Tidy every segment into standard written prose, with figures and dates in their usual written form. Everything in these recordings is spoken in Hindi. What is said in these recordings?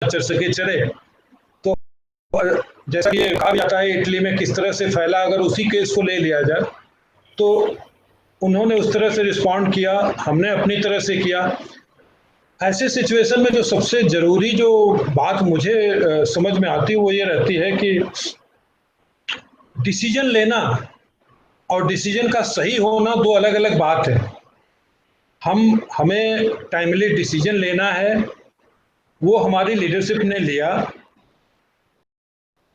चढ़ सके चढ़े। तो जैसा कि ये कहा जाता है इटली में किस तरह से फैला, अगर उसी केस को ले लिया जाए तो उन्होंने उस तरह से रिस्पॉन्ड किया, हमने अपनी तरह से किया। ऐसे सिचुएशन में जो सबसे ज़रूरी जो बात मुझे समझ में आती है वो ये रहती है कि डिसीजन लेना और डिसीजन का सही होना दो अलग अलग बात है। हमें टाइमली डिसीजन लेना है, वो हमारी लीडरशिप ने लिया,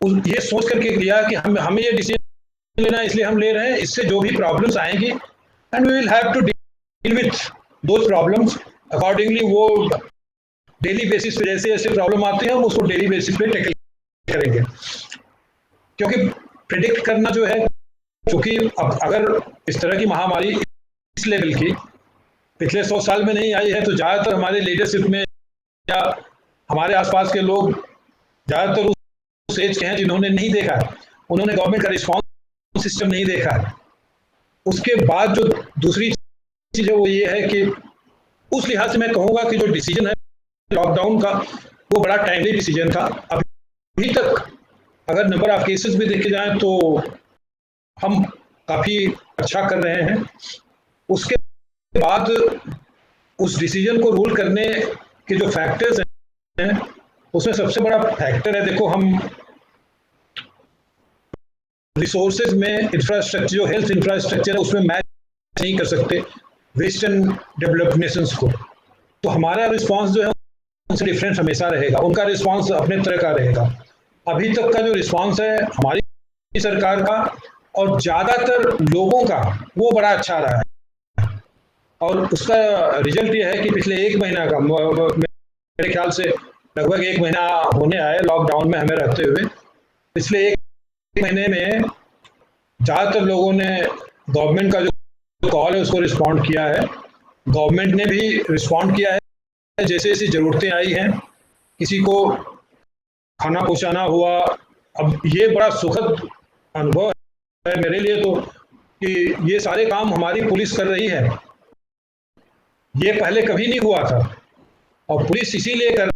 ये सोच करके लिया कि हमें ये डिसीजन लेना है इसलिए हम ले रहे हैं, इससे जो भी प्रॉब्लम्स आएंगी and we will have to deal with those problems accordingly. वो डेली बेसिस पे जैसे जैसे प्रॉब्लम आती है हम उसको डेली बेसिस पे टैकल करेंगे, क्योंकि प्रिडिक्ट करना जो है, क्योंकि अब अगर इस तरह की महामारी इस लेवल की पिछले 100 साल में नहीं आई है तो ज़्यादातर हमारे लीडरशिप में या हमारे आसपास के लोग ज़्यादातर उस एज के हैं जिन्होंने नहीं देखा है, उन्होंने गवर्नमेंट का रिस्पॉन्स सिस्टम नहीं देखा है। उसके बाद जो दूसरी चीज़ है वो ये है कि उस लिहाज से मैं कहूँगा कि जो डिसीजन है लॉकडाउन का वो बड़ा टाइमली डिसीजन था। अभी तक अगर नंबर ऑफ केसेस भी देखे जाएं तो हम काफ़ी अच्छा कर रहे हैं। उसके बाद उस डिसीजन को रूल करने के जो फैक्टर्स हैं उसमें सबसे बड़ा फैक्टर है, देखो हम रिसोर्सेज में इंफ्रास्ट्रक्चर, जो हेल्थ इंफ्रास्ट्रक्चर है उसमें मैच नहीं कर सकते वेस्टर्न डेवलप्ड नेशंस को। तो हमारा रिस्पांस जो है उनसे डिफरेंट हमेशा रहेगा, उनका रिस्पांस अपने तरह का रहेगा। अभी तक का जो रिस्पांस है हमारी सरकार का और ज़्यादातर लोगों का वो बड़ा अच्छा रहा है, और उसका रिजल्ट ये है कि पिछले एक महीना का, मेरे ख्याल से लगभग एक महीना होने आए लॉकडाउन में हमें रहते हुए, पिछले एक महीने में ज़्यादातर लोगों ने गवर्नमेंट का जो कॉल है उसको रिस्पॉन्ड किया है। गवर्नमेंट ने भी रिस्पॉन्ड किया है जैसे जैसी ज़रूरतें आई हैं, किसी को खाना पहुंचाना हुआ। अब ये बड़ा सुखद अनुभव है मेरे लिए तो कि ये सारे काम हमारी पुलिस कर रही है, ये पहले कभी नहीं हुआ था और पुलिस इसीलिए कर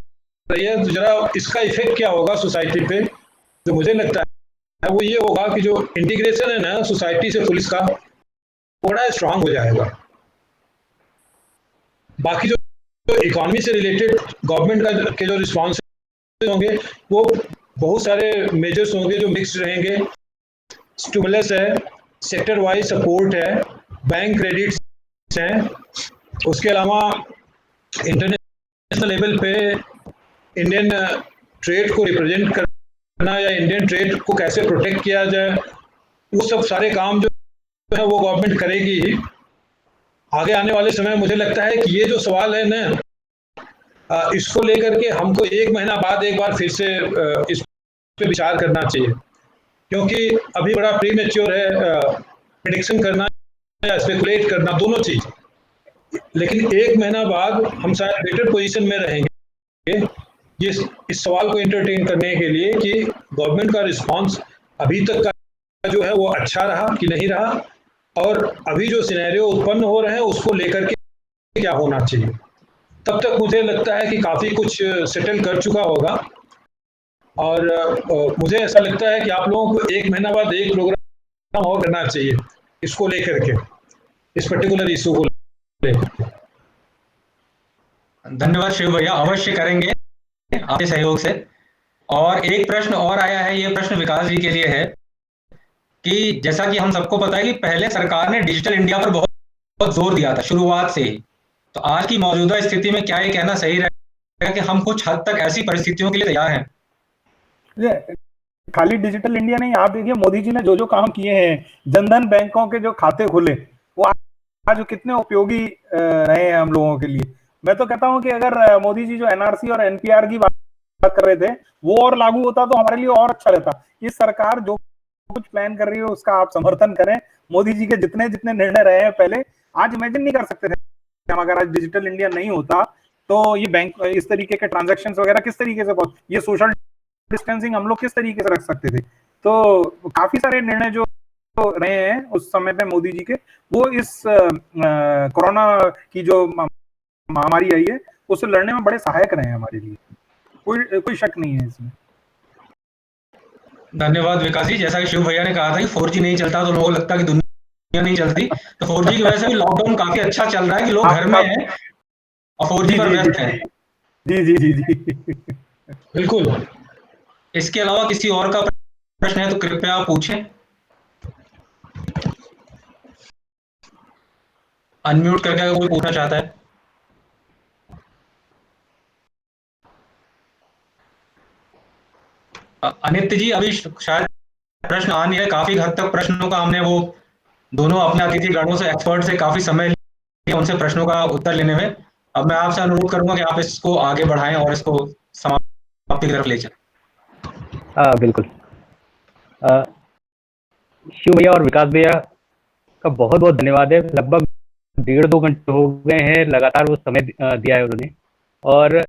रही है। तो जरा इसका इफेक्ट क्या होगा सोसाइटी पे, जो मुझे लगता है वो ये होगा कि जो इंटीग्रेशन है ना सोसाइटी से पुलिस का, थोड़ा स्ट्रांग हो जाएगा। बाकी जो इकोनॉमी से रिलेटेड गवर्नमेंट का के जो रिस्पॉन्स होंगे वो बहुत सारे मेजर्स होंगे जो मिक्स्ड रहेंगे। स्टिमुलस है, सेक्टर वाइज सपोर्ट है, बैंक क्रेडिट्स हैं, उसके अलावा इंटरनेशनल लेवल पे इंडियन ट्रेड को रिप्रेजेंट करना या इंडियन ट्रेड को कैसे प्रोटेक्ट किया जाए, वो सब सारे काम जो है वो गवर्नमेंट करेगी ही। आगे आने वाले समय मुझे लगता है कि ये जो सवाल है ना, इसको लेकर के हमको एक महीना बाद एक बार फिर से इस पे विचार करना चाहिए, क्योंकि अभी बड़ा प्रीमेच्योर है प्रेडिक्शन करना या स्पेकुलेट करना, दोनों चीज। लेकिन एक महीना बाद हम शायद बेटर पोजीशन में रहेंगे ये इस सवाल को एंटरटेन करने के लिए कि गवर्नमेंट का रिस्पांस अभी तक का जो है वो अच्छा रहा कि नहीं रहा, और अभी जो सिनेरियो उत्पन्न हो रहे हैं उसको लेकर के क्या होना चाहिए। तब तक मुझे लगता है कि काफ़ी कुछ सेटल कर चुका होगा, और मुझे ऐसा लगता है कि आप लोगों को एक महीना बाद एक प्रोग्राम और करना चाहिए इसको लेकर के, इस पर्टिकुलर इशू को लेकर। धन्यवाद शिव भैया, अवश्य करेंगे आपके सहयोग से। और एक प्रश्न और आया है, ये प्रश्न विकास जी के लिए है कि जैसा कि हम सबको पता है कि पहले सरकार ने डिजिटल इंडिया पर बहुत बहुत जोर दिया था शुरुआत से ही, तो आज की मौजूदा स्थिति में क्या ये कहना सही रहेगा कि हम कुछ हद तक ऐसी परिस्थितियों के लिए तैयार हैं? खाली डिजिटल इंडिया नहीं, आप देखिए मोदी जी ने जो जो काम किए हैं, जनधन बैंकों के जो खाते खुले वो आज कितने उपयोगी रहे हैं हम लोगों के लिए। मैं तो कहता हूं कि अगर मोदी जी जो एनआरसी और एनपीआर की बात कर रहे थे वो और लागू होता तो हमारे लिए और अच्छा रहता। ये सरकार जो कुछ प्लान कर रही है उसका आप समर्थन करें। मोदी जी के जितने जितने निर्णय रहे हैं पहले, आज इमेजिन नहीं कर सकते थे हम अगर आज डिजिटल इंडिया नहीं होता तो ये बैंक इस तरीके के ट्रांजैक्शंस वगैरह किस तरीके से, ये सोशल डिस्टेंसिंग हम लोग किस तरीके से रख सकते थे। तो काफी सारे निर्णय जो रहे हैं उस समय पे मोदी जी के, वो इस कोरोना की जो महामारी आई है उससे लड़ने में बड़े सहायक रहे हैं हमारे लिए। कोई शक नहीं है इसमें। धन्यवाद विकास जी। जैसा कि शिव भैया ने कहा था कि 4G नहीं चलता तो लोगों को लगता कि दुनिया नहीं चलती, तो 4G की वजह से भी लॉकडाउन काफी अच्छा चल रहा है कि लोग घर में हैं और 4G पर व्यस्त हैं। जी जी जी जी। बिल्कुल। इसके अलावा किसी और का प्रश्न है तो कृपया पूछें। अनम्यूट करके अगर कोई पूछना चाहता है। अनित्य जी, अभी शायद प्रश्न आ नहीं है। काफी हद तक प्रश्नों का हमने वो दोनों अपने अतिथि गणों से, एक्सपर्ट से काफी समय लिया उनसे प्रश्नों का उत्तर लेने में। अब मैं आपसे अनुरोध करूंगा कि आप इसको आगे बढ़ाएं और इसको समाप्ति की तरफ ले चलें। बिल्कुल। शिव भैया और विकास भैया का बहुत बहुत धन्यवाद है। लगभग 1.5-2 घंटे हो गए हैं लगातार वो समय दिया है उन्होंने। और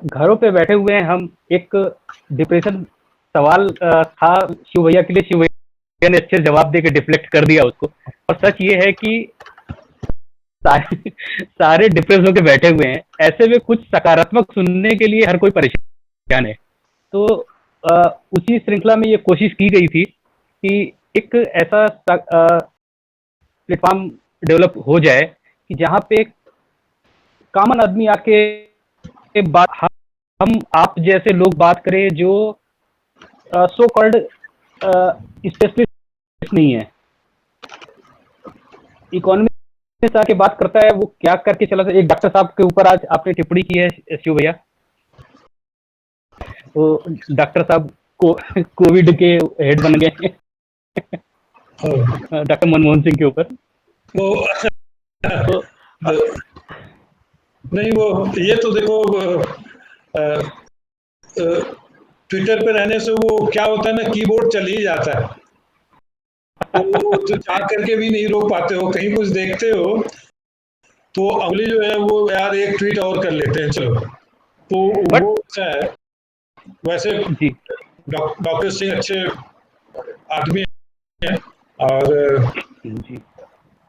घरों पे बैठे हुए हैं हम। एक डिप्रेशन सवाल था शिव भैया के लिए, शिव भैया ने अच्छे जवाब दे के डिफ्लेक्ट कर दिया उसको। और सच ये है कि सारे डिप्रेस होके बैठे हुए हैं, ऐसे में कुछ सकारात्मक सुनने के लिए हर कोई परेशान है। तो उसी श्रृंखला में ये कोशिश की गई थी कि एक ऐसा प्लेटफॉर्म डेवलप हो जाए कि जहाँ पे कॉमन आदमी आके बात, हम आप जैसे लोग बात करें जो सो कॉल्ड स्पेशलिस्ट नहीं है। इकोनॉमी से आके बात करता है, वो क्या करके चला। एक डॉक्टर साहब के ऊपर आज आपने टिप्पणी की है शिव भैया, वो डॉक्टर साहब को कोविड के हेड बन गए डॉक्टर मनमोहन सिंह के ऊपर। तो नहीं, वो ये तो देखो, ट्विटर पे रहने से वो क्या होता है ना, कीबोर्ड चल ही जाता है, तो चाह करके भी नहीं रोक पाते हो। कहीं कुछ देखते हो तो अगली जो है वो यार एक ट्वीट और कर लेते हैं, चलो। तो वो अच्छा है। वैसे डॉक्टर सिंह अच्छे आदमी हैं और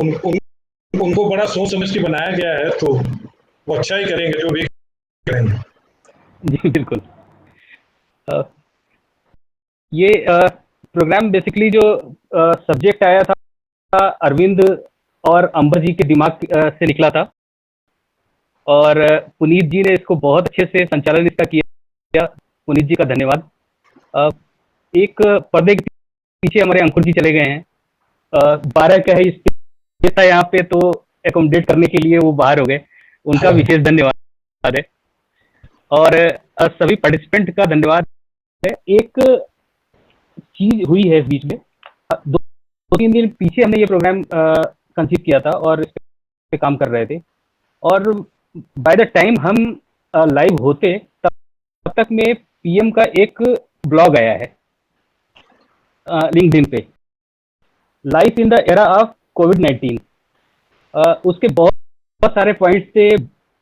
उनको बड़ा सोच समझ के बनाया गया है, तो वो अच्छा ही करेंगे जो भी करेंगे। जी बिल्कुल। ये प्रोग्राम बेसिकली जो सब्जेक्ट आया था अरविंद और अंबर जी के दिमाग से निकला था, और पुनीत जी ने इसको बहुत अच्छे से संचालन इसका किया। पुनीत जी का धन्यवाद। एक पर्दे के पीछे हमारे अंकुर जी चले गए हैं। 12 का है इस था यहाँ पे, तो एकोमोडेट करने के लिए वो बाहर हो गए। उनका विशेष धन्यवाद है। और सभी पार्टिसिपेंट का धन्यवाद है। एक चीज हुई है बीच में, 2-3 दिन पीछे हमने ये प्रोग्राम कंसीव किया था और इस पे काम कर रहे थे, और बाय द टाइम हम लाइव होते तब तक में पीएम का एक ब्लॉग आया है लिंक्डइन पे, life in the era of कोविड-19। उसके बहुत सारे पॉइंट्स थे।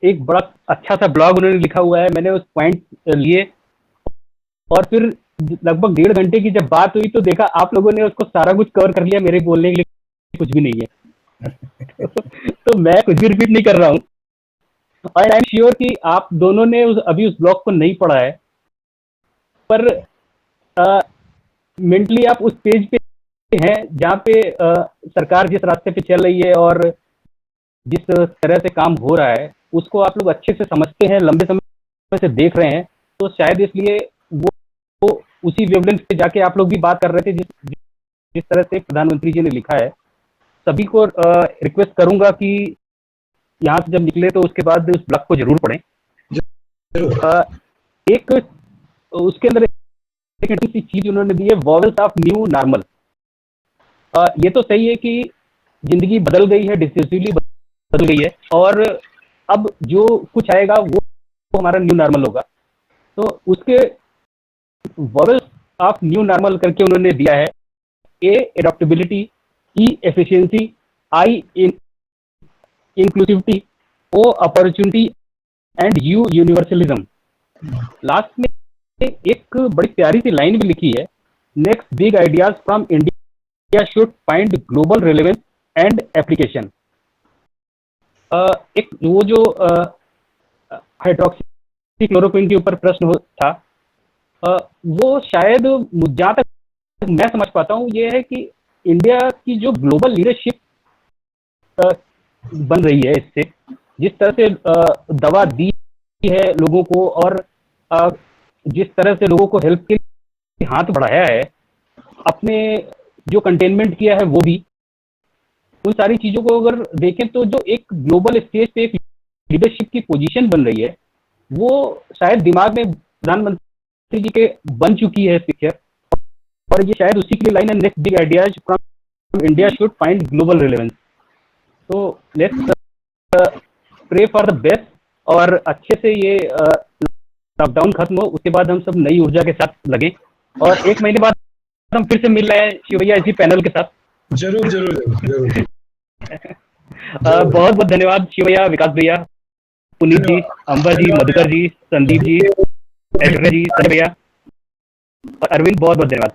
एक बड़ा अच्छा सा ब्लॉग उन्होंने लिखा हुआ है। मैंने उस पॉइंट लिए और फिर लगभग 1.5 घंटे की जब बात हुई तो देखा आप लोगों ने उसको सारा कुछ कवर कर लिया, मेरे बोलने के लिए कुछ भी नहीं है। तो मैं कुछ भी रिपीट नहीं कर रहा हूँ। और आई एम श्योर कि आप दोनों ने अभी उस ब्लॉग को नहीं पढ़ा है, पर मेंटली आप उस पेज पे हैं जहाँ पे सरकार जिस रास्ते पे चल रही है और जिस तरह से काम हो रहा है उसको आप लोग अच्छे से समझते हैं, लंबे समय से देख रहे हैं। तो शायद इसलिए वो उसी वेवलेंथ पे जाके आप लोग भी बात कर रहे थे जिस तरह से प्रधानमंत्री जी ने लिखा है। सभी को रिक्वेस्ट करूंगा कि यहाँ से जब निकले तो उसके बाद उस ब्लॉग को जरूर पढ़ें। एक उसके अंदर एक ऐसी चीज उन्होंने दी है, वॉवेल्स ऑफ न्यू नॉर्मल। ये तो सही है कि जिंदगी बदल गई है, डिसिसिवली बदल गई है, और अब जो कुछ आएगा वो हमारा न्यू नॉर्मल होगा। तो उसके वॉवेल्स ऑफ न्यू नॉर्मल करके उन्होंने दिया है: A adaptability, E efficiency, I inclusivity, O opportunity and U universalism. Last में एक बड़ी प्यारी सी लाइन भी लिखी है: next big ideas from India should find global relevance and application. एक वो जो हाइड्रोक्सी क्लोरोक्विन के ऊपर प्रश्न था, वो शायद जहाँ तक मैं समझ पाता हूँ ये है कि इंडिया की जो ग्लोबल लीडरशिप बन रही है इससे, जिस तरह से दवा दी है लोगों को, और जिस तरह से लोगों को हेल्प के लिए हाथ बढ़ाया है, अपने जो कंटेनमेंट किया है वो भी, उन सारी चीज़ों को अगर देखें तो जो एक ग्लोबल स्टेज पे एक लीडरशिप की पोजीशन बन रही है, वो शायद दिमाग में प्रधानमंत्री जी के बन चुकी है पिक्चर, और ये शायद उसी के लिए लाइन है, next big ideas from India should find global relevance. तो let's pray for the best, और अच्छे से ये लॉकडाउन खत्म हो, उसके बाद हम सब नई ऊर्जा के साथ लगे, और 1 महीने बाद हम फिर से मिल रहे हैं शिव भैया इसी पैनल के साथ। जरूर जरूर जरूर। बहुत बहुत धन्यवाद शिव भैया, विकास भैया, पुनीत जी, अंबर जी, मधुकर जी, संदीप जी, ऐश्वर्या जी, संजय भैया और अरविंद, बहुत बहुत धन्यवाद।